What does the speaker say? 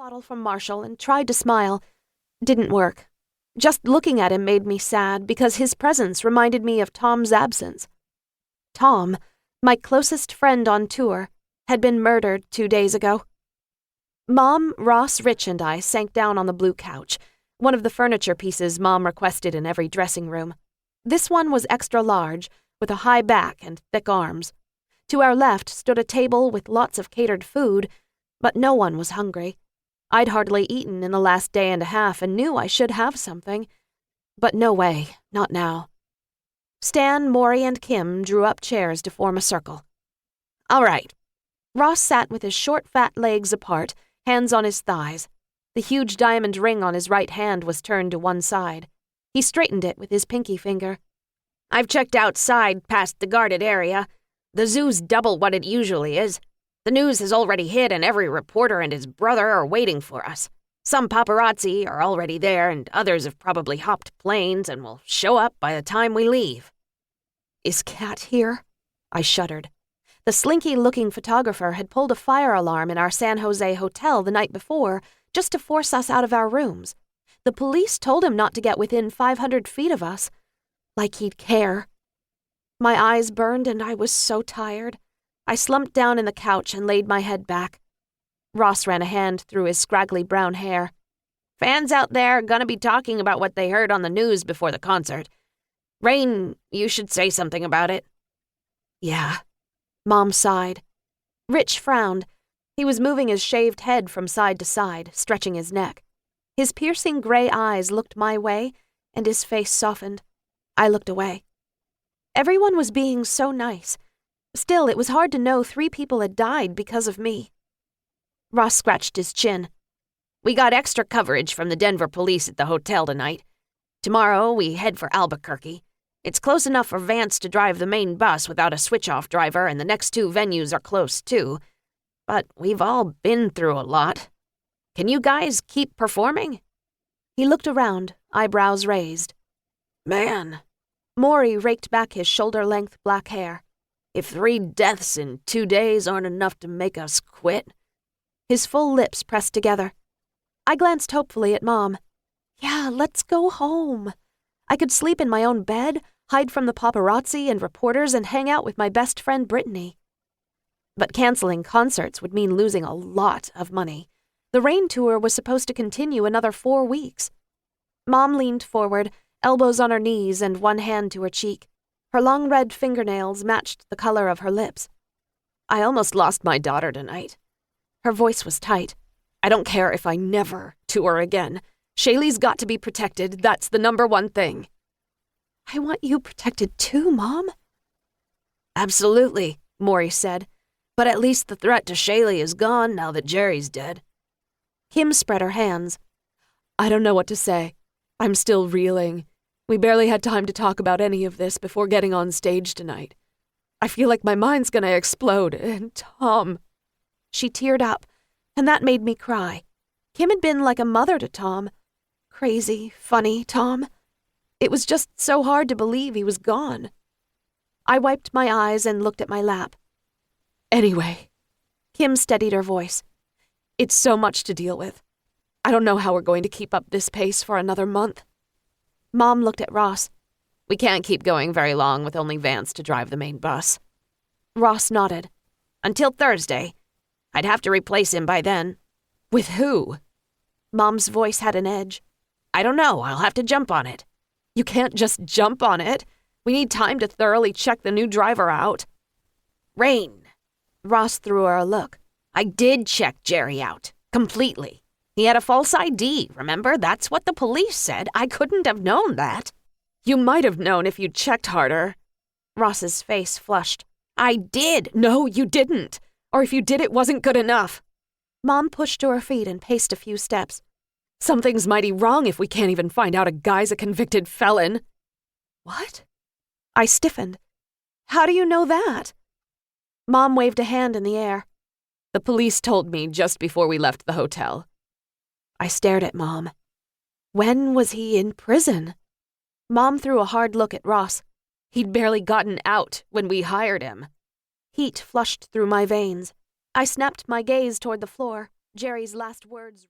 bottle from Marshall and tried to smile. Didn't work. Just looking at him made me sad because his presence reminded me of Tom's absence. Tom, my closest friend on tour, had been murdered 2 days ago. Mom, Ross, Rich, and I sank down on the blue couch, one of the furniture pieces Mom requested in every dressing room. This one was extra large, with a high back and thick arms. To our left stood a table with lots of catered food, but no one was hungry. I'd hardly eaten in the last day and a half and knew I should have something. But no way, not now. Stan, Maury, and Kim drew up chairs to form a circle. All right. Ross sat with his short, fat legs apart, hands on his thighs. The huge diamond ring on his right hand was turned to one side. He straightened it with his pinky finger. I've checked outside past the guarded area. The zoo's double what it usually is. The news has already hit and every reporter and his brother are waiting for us. Some paparazzi are already there and others have probably hopped planes and will show up by the time we leave. Is Kat here? I shuddered. The slinky-looking photographer had pulled a fire alarm in our San Jose hotel the night before just to force us out of our rooms. The police told him not to get within 500 feet of us. Like he'd care. My eyes burned and I was so tired. I slumped down in the couch and laid my head back. Ross ran a hand through his scraggly brown hair. Fans out there are gonna be talking about what they heard on the news before the concert. Rayne, you should say something about it. Yeah. Mom sighed. Rich frowned. He was moving his shaved head from side to side, stretching his neck. His piercing gray eyes looked my way, and his face softened. I looked away. Everyone was being so nice. Still, it was hard to know 3 people had died because of me. Ross scratched his chin. We got extra coverage from the Denver police at the hotel tonight. Tomorrow, we head for Albuquerque. It's close enough for Vance to drive the main bus without a switch-off driver, and the next 2 venues are close, too. But we've all been through a lot. Can you guys keep performing? He looked around, eyebrows raised. Man. Maury raked back his shoulder-length black hair. If 3 deaths in 2 days aren't enough to make us quit. His full lips pressed together. I glanced hopefully at Mom. Yeah, let's go home. I could sleep in my own bed, hide from the paparazzi and reporters, and hang out with my best friend Brittany. But canceling concerts would mean losing a lot of money. The Rayne tour was supposed to continue another 4 weeks. Mom leaned forward, elbows on her knees and one hand to her cheek. Her long red fingernails matched the color of her lips. I almost lost my daughter tonight. Her voice was tight. I don't care if I never tour again. Shaleys got to be protected. That's the #1 thing. I want you protected too, Mom. Absolutely, Maury said. But at least the threat to Shaley is gone now that Jerry's dead. Kim spread her hands. I don't know what to say. I'm still reeling. We barely had time to talk about any of this before getting on stage tonight. I feel like my mind's gonna explode, and Tom... She teared up, and that made me cry. Kim had been like a mother to Tom. Crazy, funny Tom. It was just so hard to believe he was gone. I wiped my eyes and looked at my lap. Anyway, Kim steadied her voice. It's so much to deal with. I don't know how we're going to keep up this pace for another month. Mom looked at Ross. We can't keep going very long with only Vance to drive the main bus. Ross nodded. Until Thursday. I'd have to replace him by then. With who? Mom's voice had an edge. I don't know. I'll have to jump on it. You can't just jump on it. We need time to thoroughly check the new driver out. Rayne. Ross threw her a look. I did check Jerry out. Completely. He had a false ID, remember? That's what the police said. I couldn't have known that. You might have known if you'd checked harder. Ross's face flushed. I did. No, you didn't. Or if you did, it wasn't good enough. Mom pushed to her feet and paced a few steps. Something's mighty wrong if we can't even find out a guy's a convicted felon. What? I stiffened. How do you know that? Mom waved a hand in the air. The police told me just before we left the hotel. I stared at Mom. When was he in prison? Mom threw a hard look at Ross. He'd barely gotten out when we hired him. Heat flushed through my veins. I snapped my gaze toward the floor. Jerry's last words...